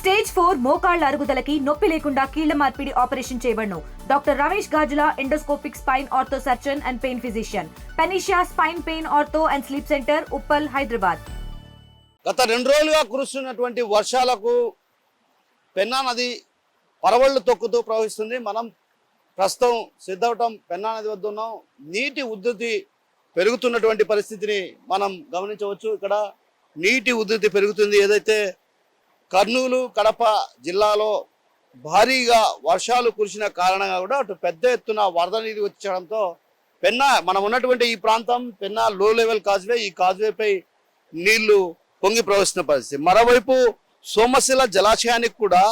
Stage 4 మోకాళ్ల అరుగుదలకి నొప్పి లేకుండా కీళ్ల మార్పిడి ఆపరేషన్ చేయబడును. Doctor Ramesh Gajula, endoscopic spine ortho surgeon and pain physician, panacea spine pain ortho and sleep centre, Uppal, Hyderabad. గత 2 రోజులుగా కురుస్తున్నటువంటి వర్షాలకు పెన్నా నది పరవళ్లు తొక్కుతూ ప్రవహిస్తుంది. మనం ప్రస్తుతం సిద్ధవటం పెన్నా నది వద్ద ఉన్నాం. నీటి ఉధృతి పెరుగుతున్నటువంటి పరిస్థితిని మనం గమనించవచ్చు. ఇక్కడ నీటి ఉధృతి పెరుగుతుంది. ఏదైతే కర్నూలు, కడప జిల్లాలో భారీగా వర్షాలు కురిసిన కారణంగా కూడా అటు పెద్ద ఎత్తున వరద నీరు వచ్చడంతో పెన్నా మనం ఉన్నటువంటి ఈ ప్రాంతం పెన్నా లో లెవెల్ కాజ్వే, ఈ కాజ్వేపై నీళ్లు పొంగి ప్రవహిస్తున్న పరిస్థితి. మరోవైపు సోమశిల జలాశయానికి కూడా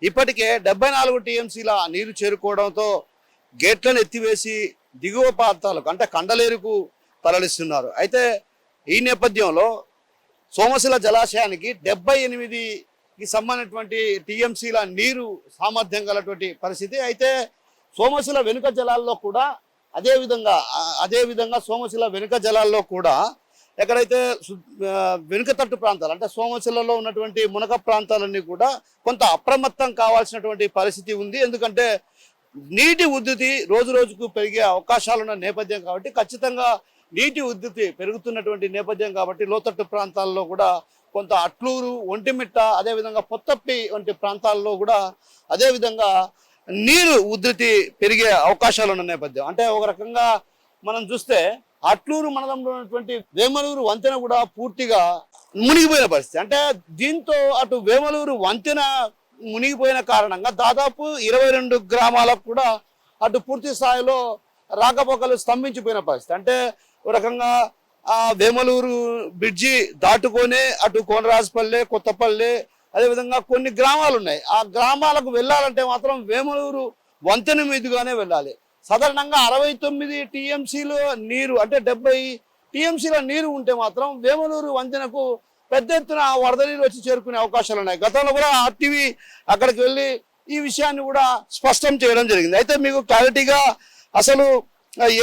ఇప్పటికే 74 టీఎంసీల నీరు చేరుకోవడంతో గేట్లను ఎత్తివేసి దిగువ ప్రాంతాలకు అంటే కండలేరుకు తరలిస్తున్నారు. అయితే ఈ నేపథ్యంలో సోమశిల జలాశయానికి 78కి సంబంధించినటువంటి టీఎంసీల నీరు సామర్థ్యం గలటువంటి పరిస్థితి. అయితే సోమశిల వెనుక జలాల్లో కూడా అదేవిధంగా సోమశిల వెనుక జలాల్లో కూడా ఎక్కడైతే వెనుక తట్టు ప్రాంతాలు అంటే సోమశిలలో ఉన్నటువంటి మునక ప్రాంతాలన్నీ కూడా కొంత అప్రమత్తం కావాల్సినటువంటి పరిస్థితి ఉంది. ఎందుకంటే నీటి ఉధృతి రోజు రోజుకు పెరిగే అవకాశాలున్న నేపథ్యం కాబట్టి ఖచ్చితంగా నీటి ఉధృతి పెరుగుతున్నటువంటి నేపథ్యం కాబట్టి లోతట్టు ప్రాంతాల్లో కూడా కొంత అట్లూరు, ఒంటిమిట్ట, అదేవిధంగా పొత్తప్పి వంటి ప్రాంతాల్లో కూడా అదేవిధంగా నీరు ఉధృతి పెరిగే అవకాశాలు ఉన్న నేపథ్యం. అంటే ఒక రకంగా మనం చూస్తే అట్లూరు మండలంలో ఉన్నటువంటి వేమలూరు వంతెన కూడా పూర్తిగా మునిగిపోయిన పరిస్థితి. అంటే దీంతో అటు వేమలూరు వంతెన మునిగిపోయిన కారణంగా దాదాపు 22 గ్రామాలకు కూడా అటు పూర్తి స్థాయిలో రాకపోకలు స్తంభించిపోయిన పరిస్థితి. అంటే ఒక రకంగా ఆ వేమలూరు బ్రిడ్జి దాటుకొనే అటు కోనరాజపల్లె, కొత్తపల్లె, అదేవిధంగా కొన్ని గ్రామాలు ఉన్నాయి. ఆ గ్రామాలకు వెళ్ళాలంటే మాత్రం వేమలూరు వంతెన మీదుగానే వెళ్ళాలి. సాధారణంగా 69 టీఎంసీలు నీరు అంటే 70 టీఎంసీల నీరు ఉంటే మాత్రం వేమలూరు వంతెనకు పెద్ద ఎత్తున వరద నీరు వచ్చి చేరుకునే అవకాశాలు ఉన్నాయి. గతంలో కూడా ఆర్టీవీ అక్కడికి వెళ్ళి ఈ విషయాన్ని కూడా స్పష్టం చేయడం జరిగింది. అయితే మీకు క్లారిటీగా అసలు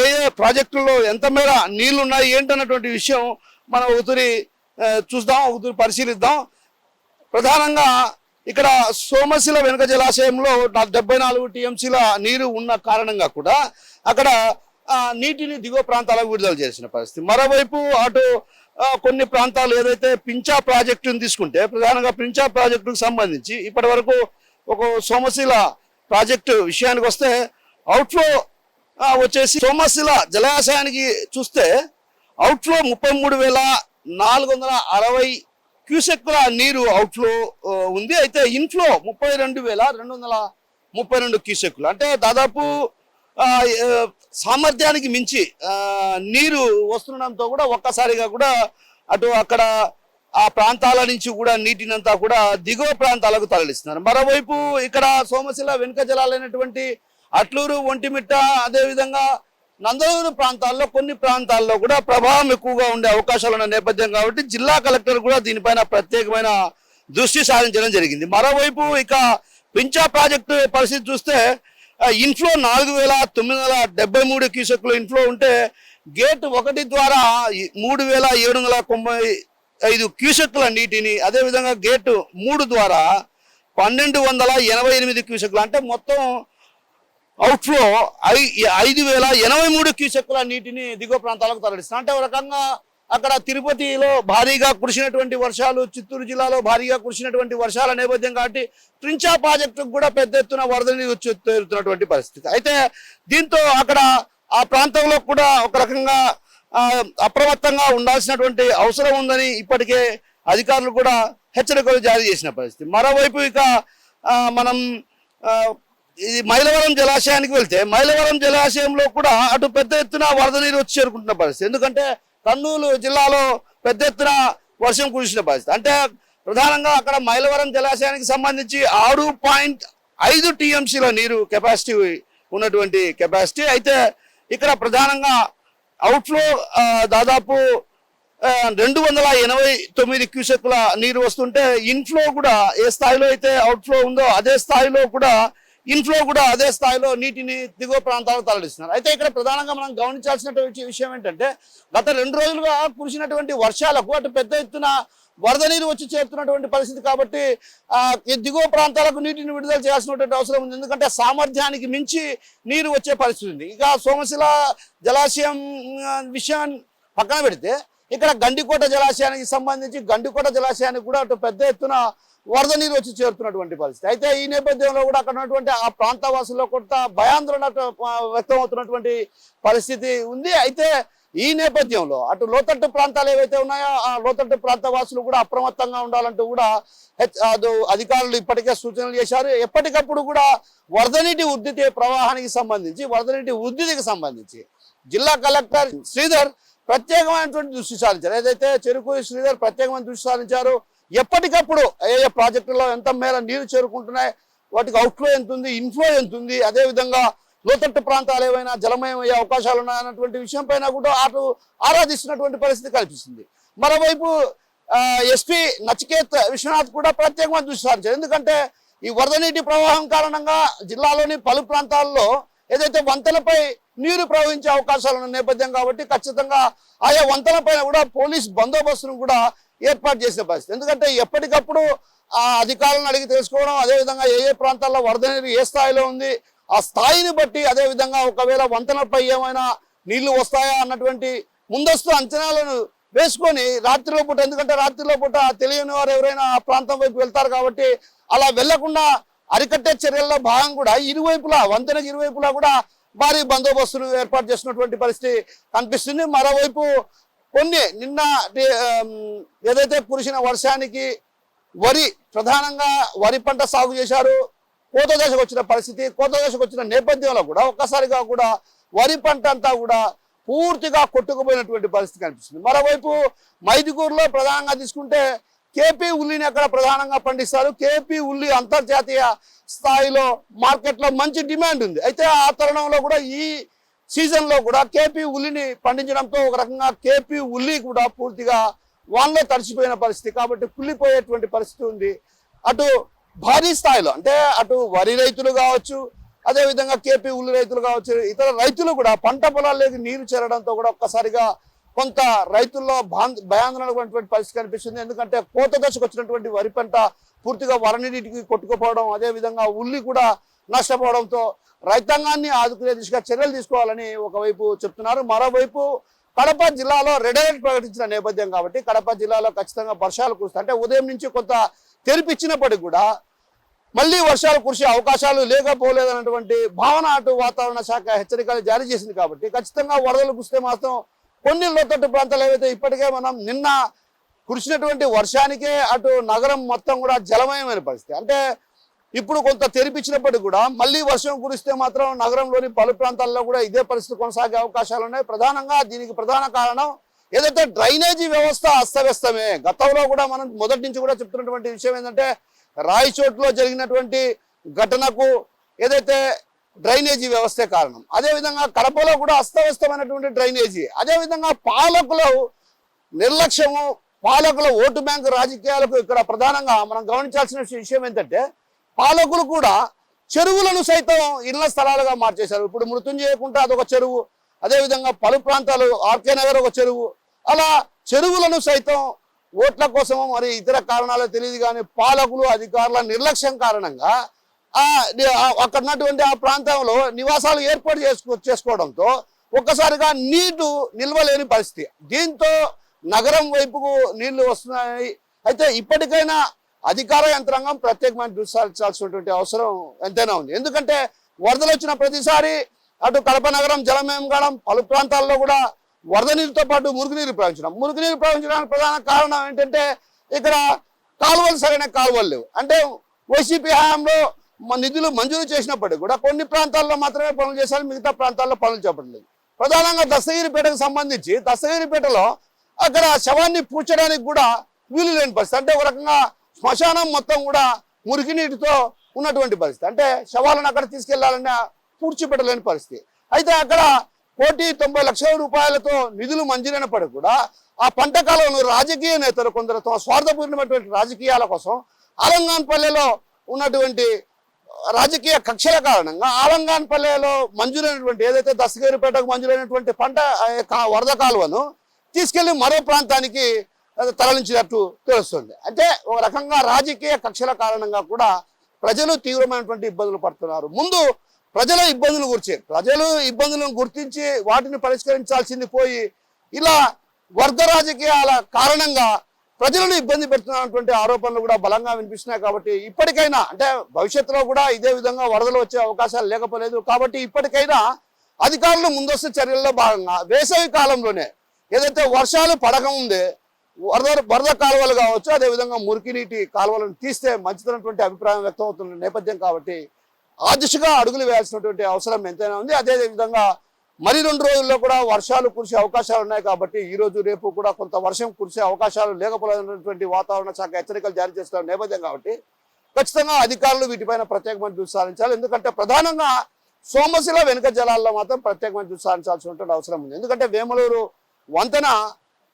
ఏ ఏ ప్రాజెక్టుల్లో ఎంత మేర నీళ్లు ఉన్నాయి ఏంటన్నటువంటి విషయం మనం ఒకసారి చూద్దాం, ఒకసారి పరిశీలిద్దాం. ప్రధానంగా ఇక్కడ సోమశిల వెనుక జలాశయంలో 74 టీఎంసీల నీరు ఉన్న కారణంగా కూడా అక్కడ నీటిని దిగువ ప్రాంతాలకు విడుదల చేసిన పరిస్థితి. మరోవైపు అటు కొన్ని ప్రాంతాలు ఏదైతే పించా ప్రాజెక్టును తీసుకుంటే ప్రధానంగా పించా ప్రాజెక్టుకు సంబంధించి ఇప్పటి వరకు ఒక సోమశిల ప్రాజెక్టు విషయానికి వస్తే అవుట్ఫ్లో వచ్చేసి సోమశిల జలాశయానికి చూస్తే అవుట్ఫ్లో 33,460 క్యూసెక్కుల నీరు అవుట్ఫ్లో ఉంది. అయితే ఇన్ఫ్లో 32,232 క్యూసెక్కులు అంటే దాదాపు సామర్థ్యానికి మించి నీరు వస్తుండడంతో కూడా ఒక్కసారిగా కూడా అటు అక్కడ ఆ ప్రాంతాల నుంచి కూడా నీటినంతా కూడా దిగువ ప్రాంతాలకు తరలిస్తున్నారు. మరోవైపు ఇక్కడ సోమశిల వెనుక జలాలైనటువంటి అట్లూరు, ఒంటిమిట్ట, అదేవిధంగా నందలూరు ప్రాంతాల్లో కొన్ని ప్రాంతాల్లో కూడా ప్రభావం ఎక్కువగా ఉండే అవకాశాలు ఉన్న నేపథ్యం కాబట్టి జిల్లా కలెక్టర్ కూడా దీనిపైన ప్రత్యేకమైన దృష్టి సారించడం జరిగింది. మరోవైపు ఇక పించా ప్రాజెక్టు పరిస్థితి చూస్తే ఇన్ఫ్లో 4,973 క్యూసెక్లు ఇన్ఫ్లో ఉంటే గేట్ 1 ద్వారా 3,795 క్యూసెక్ల నీటిని, అదేవిధంగా గేటు 3 ద్వారా 1,288 క్యూసెక్లు అంటే మొత్తం అవుట్ఫ్లో 5,083 క్యూసెక్ల నీటిని దిగువ ప్రాంతాలకు తరలిస్తారు. అంటే ఒక రకంగా అక్కడ తిరుపతిలో భారీగా కురిసినటువంటి వర్షాలు, చిత్తూరు జిల్లాలో భారీగా కురిసినటువంటి వర్షాల నేపథ్యం కాబట్టి పించా ప్రాజెక్టుకు కూడా పెద్ద ఎత్తున వరద నీరు వచ్చి తేరుతున్నటువంటి పరిస్థితి. అయితే దీంతో అక్కడ ఆ ప్రాంతంలో కూడా ఒక రకంగా అప్రమత్తంగా ఉండాల్సినటువంటి అవసరం ఉందని ఇప్పటికే అధికారులు కూడా హెచ్చరికలు జారీ చేసిన పరిస్థితి. మరోవైపు ఇక మనం ఇది మైలవరం జలాశయానికి వెళ్తే మైలవరం జలాశయంలో కూడా అటు పెద్ద ఎత్తున వరద నీరు వచ్చి చేరుకుంటున్న పరిస్థితి. ఎందుకంటే కర్నూలు జిల్లాలో పెద్ద ఎత్తున వర్షం కురిసిన పరిస్థితి. అంటే ప్రధానంగా అక్కడ మైలవరం జలాశయానికి సంబంధించి 6.5 టీఎంసీల నీరు కెపాసిటీ ఉన్నటువంటి కెపాసిటీ. అయితే ఇక్కడ ప్రధానంగా అవుట్ఫ్లో దాదాపు 289 క్యూసెక్ల నీరు వస్తుంటే ఇన్ఫ్లో కూడా ఏ స్థాయిలో అయితే అవుట్ఫ్లో ఉందో అదే స్థాయిలో కూడా ఇన్ఫ్లో కూడా అదే స్థాయిలో నీటిని దిగువ ప్రాంతాలకు తరలిస్తున్నారు. అయితే ఇక్కడ ప్రధానంగా మనం గమనించాల్సినటువంటి విషయం ఏంటంటే గత 2 రోజులుగా కురిసినటువంటి వర్షాలకు అటు పెద్ద ఎత్తున వరద నీరు వచ్చి చేరుతున్నటువంటి పరిస్థితి కాబట్టి ఈ దిగువ ప్రాంతాలకు నీటిని విడుదల చేయాల్సినటువంటి అవసరం ఉంది. ఎందుకంటే సామర్థ్యానికి మించి నీరు వచ్చే పరిస్థితి ఉంది. ఇక సోమశిల జలాశయం విషయం పక్కన పెడితే ఇక్కడ గండికోట జలాశయానికి సంబంధించి గండికోట జలాశయానికి కూడా అటు పెద్ద ఎత్తున వరద నీరు వచ్చి చేరుతున్నటువంటి పరిస్థితి. అయితే ఈ నేపథ్యంలో కూడా అక్కడ ఉన్నటువంటి ఆ ప్రాంత వాసుల్లో కొంత భయాందోళన వ్యక్తం అవుతున్నటువంటి పరిస్థితి ఉంది. అయితే ఈ నేపథ్యంలో అటు లోతట్టు ప్రాంతాలు ఏవైతే ఉన్నాయో ఆ లోతట్టు ప్రాంత వాసులు కూడా అప్రమత్తంగా ఉండాలంటూ కూడా అధికారులు ఇప్పటికే సూచనలు చేశారు. ఎప్పటికప్పుడు కూడా వరద నీటి ఉధృతి ప్రవాహానికి సంబంధించి వరద నీటి ఉధృతికి సంబంధించి జిల్లా కలెక్టర్ శ్రీధర్ ప్రత్యేకమైనటువంటి దృష్టి సారించారు. ఏదైతే చెరుకూరి శ్రీధర్ ప్రత్యేకమైన దృష్టి సారించారు. ఎప్పటికప్పుడు ఏ ప్రాజెక్టుల్లో ఎంత మేర నీరు చేరుకుంటున్నాయి, వాటికి అవుట్ఫ్లో ఎంత ఉంది, ఇన్ఫ్లో ఎంత ఉంది, అదేవిధంగా లోతట్టు ప్రాంతాలు ఏవైనా జలమయం అయ్యే అవకాశాలు ఉన్నాయన్నటువంటి విషయం పైన కూడా అటు ఆరాధిస్తున్నటువంటి పరిస్థితి కల్పిస్తుంది. మరోవైపు ఎస్పీ నచికేత్ విశ్వనాథ్ కూడా ప్రత్యేకమైన దృష్టి సారించారు. ఎందుకంటే ఈ వరద నీటి ప్రవాహం కారణంగా జిల్లాలోని పలు ప్రాంతాల్లో ఏదైతే వంతెనపై నీరు ప్రవహించే అవకాశాలు ఉన్న నేపథ్యం కాబట్టి ఖచ్చితంగా ఆయా వంతెనపైన కూడా పోలీస్ బందోబస్తును కూడా ఏర్పాటు చేసే పరిస్థితి. ఎందుకంటే ఎప్పటికప్పుడు ఆ అధికారులను అడిగి తెలుసుకోవడం, అదేవిధంగా ఏ ప్రాంతాల్లో వరద నీరు ఏ స్థాయిలో ఉంది ఆ స్థాయిని బట్టి, అదేవిధంగా ఒకవేళ వంతెనపై ఏమైనా నీళ్లు వస్తాయా అన్నటువంటి ముందస్తు అంచనాలను వేసుకొని రాత్రిలో పూట, ఎందుకంటే రాత్రిలో పూట తెలియని వారు ఎవరైనా ఆ ప్రాంతం వైపు వెళ్తారు కాబట్టి అలా వెళ్లకుండా అరికట్టే చర్యల్లో భాగం కూడా ఇరువైపులా వంతెనకు ఇరువైపులా కూడా భారీ బందోబస్తును ఏర్పాటు చేసినటువంటి పరిస్థితి కనిపిస్తుంది. మరోవైపు కొన్ని నిన్న ఏదైతే కురిసిన వర్షానికి వరి ప్రధానంగా వరి పంట సాగు చేశారు. కోత దశకు వచ్చిన పరిస్థితి, కోత దశకు వచ్చిన నేపథ్యంలో కూడా ఒక్కసారిగా కూడా వరి పంట అంతా కూడా పూర్తిగా కొట్టుకుపోయినటువంటి పరిస్థితి కనిపిస్తుంది. మరోవైపు మైదుకూరులో ప్రధానంగా తీసుకుంటే కేపీ ఉల్లిని అక్కడ ప్రధానంగా పండిస్తారు. కేపీ ఉల్లి అంతర్జాతీయ స్థాయిలో మార్కెట్లో మంచి డిమాండ్ ఉంది. అయితే ఆ తరుణంలో కూడా ఈ సీజన్లో కూడా కేపీ ఉల్లిని పండించడంతో ఒక రకంగా కేపీ ఉల్లి కూడా పూర్తిగా వానలో తడిచిపోయిన పరిస్థితి కాబట్టి కుళ్ళిపోయేటువంటి పరిస్థితి ఉంది. అటు భారీ స్థాయిలో అంటే అటు వరి రైతులు కావచ్చు, అదేవిధంగా కేపీ ఉల్లి రైతులు కావచ్చు, ఇతర రైతులు కూడా పంట పొలాల్లోకి నీరు చేరడంతో కూడా ఒక్కసారిగా కొంత రైతుల్లో భయాందోళనటువంటి పరిస్థితి కనిపిస్తుంది. ఎందుకంటే కోత దశకు వచ్చినటువంటి వరి పంట పూర్తిగా వరనీటికి కొట్టుకుపోవడం, అదేవిధంగా ఉల్లి కూడా నష్టపోవడంతో రైతాంగాన్ని ఆదుకునే దిశగా చర్యలు తీసుకోవాలని ఒకవైపు చెప్తున్నారు. మరోవైపు కడప జిల్లాలో రెడ్ అలర్ట్ ప్రకటించిన నేపథ్యం కాబట్టి కడప జిల్లాలో ఖచ్చితంగా వర్షాలు కురుస్తాయి. అంటే ఉదయం నుంచి కొంత తెరిపిచ్చినప్పటికీ కూడా మళ్ళీ వర్షాలు కురిసే అవకాశాలు లేకపోలేదన్నటువంటి భావన అటు వాతావరణ శాఖ హెచ్చరికలు జారీ చేసింది కాబట్టి ఖచ్చితంగా వరదలు కురిస్తే మాత్రం కొన్ని లోతట్టు ప్రాంతాలు ఏవైతే ఇప్పటికే మనం నిన్న కురిసినటువంటి వర్షానికే అటు నగరం మొత్తం కూడా జలమయమైన పరిస్థితి. అంటే ఇప్పుడు కొంత తెరిపించినప్పటికీ కూడా మళ్ళీ వర్షం కురిస్తే మాత్రం నగరంలోని పలు ప్రాంతాల్లో కూడా ఇదే పరిస్థితి కొనసాగే అవకాశాలు ఉన్నాయి. ప్రధానంగా దీనికి ప్రధాన కారణం ఏదైతే డ్రైనేజీ వ్యవస్థ అస్తవ్యస్తమే. గతంలో కూడా మనం మొదటి నుంచి కూడా చెప్తున్నటువంటి విషయం ఏంటంటే రాయచోట్లో జరిగినటువంటి ఘటనకు ఏదైతే డ్రైనేజీ వ్యవస్థే కారణం. అదేవిధంగా కడపలో కూడా అస్తవ్యస్తమైనటువంటి డ్రైనేజీ, అదేవిధంగా పాలకుల నిర్లక్ష్యము, పాలకుల ఓటు బ్యాంకు రాజకీయాలకు ఇక్కడ ప్రధానంగా మనం గమనించాల్సిన విషయం ఏంటంటే పాలకులు కూడా చెరువులను సైతం ఇళ్ల స్థలాలుగా మార్చేశారు. ఇప్పుడు మృత్యుంజయకుంట అదొక చెరువు, అదేవిధంగా పలు ప్రాంతాలు ఆర్కే నగర్ ఒక చెరువు, అలా చెరువులను సైతం ఓట్ల కోసమో మరి ఇతర కారణాలు తెలియదు కానీ పాలకులు అధికారుల నిర్లక్ష్యం కారణంగా అక్కడ ఉన్నటువంటి ఆ ప్రాంతంలో నివాసాలు ఏర్పాటు చేసుకోవడంతో ఒక్కసారిగా నీరు నిల్వలేని పరిస్థితి. దీంతో నగరం వైపుకు నీళ్లు వస్తున్నాయి. అయితే ఇప్పటికైనా అధికార యంత్రాంగం ప్రత్యేకమైన దృష్టి సారించాల్సినటువంటి అవసరం ఎంతైనా ఉంది. ఎందుకంటే వరదలు వచ్చిన ప్రతిసారి అటు కడప నగరం జలమయం కావడం, పలు ప్రాంతాల్లో కూడా వరద నీరుతో పాటు మురుగునీరు ప్రవహించడానికి ప్రధాన కారణం ఏంటంటే ఇక్కడ కాలువలు సరైన కాలువలు లేవు. అంటే వైసీపీ హయాంలో నిధులు మంజూరు చేసినప్పటికీ కూడా కొన్ని ప్రాంతాల్లో మాత్రమే పనులు చేశారు, మిగతా ప్రాంతాల్లో పనులు చేపట్టలేదు. ప్రధానంగా దస్తగిరిపేటకు సంబంధించి దస్తగిరిపేటలో అక్కడ శవాన్ని పూడ్చడానికి కూడా వీలు లేని పరిస్థితి. అంటే ఒక రకంగా శ్మశానం మొత్తం కూడా మురికి నీటితో ఉన్నటువంటి పరిస్థితి. అంటే శవాలను అక్కడ తీసుకెళ్లాలన్నా పూడ్చిపెట్టలేని పరిస్థితి. అయితే అక్కడ 1,90,00,000 రూపాయలతో నిధులు మంజూరైనప్పటికీ కూడా ఆ పంట కాలంలో రాజకీయ నేతలు కొందరు తమ స్వార్థపూర్ణమైనటువంటి రాజకీయాల కోసం ఆలంగాన్పల్లెలో ఉన్నటువంటి రాజకీయ కక్షల కారణంగా ఆలంగాన్పల్లెలో మంజూరైనటువంటి ఏదైతే దస్తగిరిపేటకు మంజూరైనటువంటి పంట వరద కాలువను తీసుకెళ్లి మరో ప్రాంతానికి తరలించినట్టు తెలుస్తుంది. అంటే ఒక రకంగా రాజకీయ కక్షల కారణంగా కూడా ప్రజలు తీవ్రమైనటువంటి ఇబ్బందులు పడుతున్నారు. ముందు ప్రజల ఇబ్బందులను గుర్తించి వాటిని పరిష్కరించాల్సింది పోయి ఇలా వర్గ రాజకీయాల కారణంగా ప్రజలను ఇబ్బంది పెడుతున్నటువంటి ఆరోపణలు కూడా బలంగా వినిపిస్తున్నాయి. కాబట్టి ఇప్పటికైనా, అంటే భవిష్యత్తులో కూడా ఇదే విధంగా వరదలు వచ్చే అవకాశాలు లేకపోలేదు. కాబట్టి ఇప్పటికైనా అధికారులు ముందస్తు చర్యల్లో భాగంగా వేసవి కాలంలోనే ఏదైతే వర్షాలు పడకముందే వరద కాలువలు కావచ్చు, అదేవిధంగా మురికి నీటి కాలువలను తీస్తే మంచిదన్నటువంటి అభిప్రాయం వ్యక్తం అవుతున్న నేపథ్యం. కాబట్టి ఆ దిశగా అడుగులు వేయాల్సినటువంటి అవసరం ఎంతైనా ఉంది. అదే విధంగా మరి 2 రోజుల్లో కూడా వర్షాలు కురిసే అవకాశాలు ఉన్నాయి. కాబట్టి ఈ రోజు రేపు కూడా కొంత వర్షం కురిసే అవకాశాలు లేకపోయినటువంటి వాతావరణ శాఖ హెచ్చరికలు జారీ చేస్తున్న నేపథ్యం. కాబట్టి ఖచ్చితంగా అధికారులు వీటిపైన ప్రత్యేకమైన దృష్టి సారించాలి. ఎందుకంటే ప్రధానంగా సోమశిల వెనుక జలాల్లో మాత్రం ప్రత్యేకమైన దృష్టి సారించాల్సినటువంటి అవసరం ఉంది. ఎందుకంటే వేమలూరు వంతెన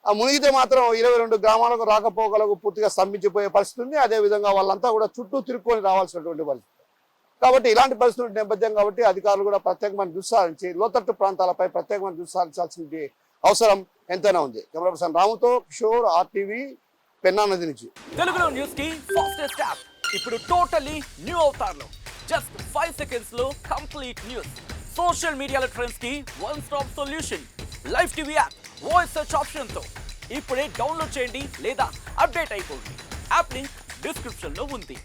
మునిగితే మాత్రం 22 గ్రామాలకు రాకపోకలకు పూర్తిగా స్తంభించిపోయే పరిస్థితి ఉంది. అదేవిధంగా వాళ్ళంతా కూడా చుట్టూ తిరుక్కొని రావాల్సినటువంటి పరిస్థితి. కాబట్టి ఇలాంటి పరిస్థితుల నేపథ్యం. కాబట్టి అధికారులు కూడా ప్రత్యేకమైన దృష్టి సారించి లోతట్టు ప్రాంతాలపై ప్రత్యేకమైన దృష్టి సారించాల్సిన అవసరం ఎంతైనా ఉంది. కెమెరా పర్సన్ రాముతో కిషోర్, RTV, పెన్నా నది నుంచి. తెలుగులో న్యూస్ కి ఫాస్టెస్ట్ యాప్ ఇప్పుడు టోటలీ న్యూ అవతార్లో జస్ట్ 5 సెకండ్స్ లో కంప్లీట్ న్యూస్. సోషల్ మీడియాలో ట్రెండ్స్ కి one stop solution. Live TV app voice search option తో ఇప్పుడే డౌన్లోడ్ చేయండి లేదా అప్డేట్ అయిపోండి. యాప్ లింక్ డిస్క్రిప్షన్ లో ఉంది.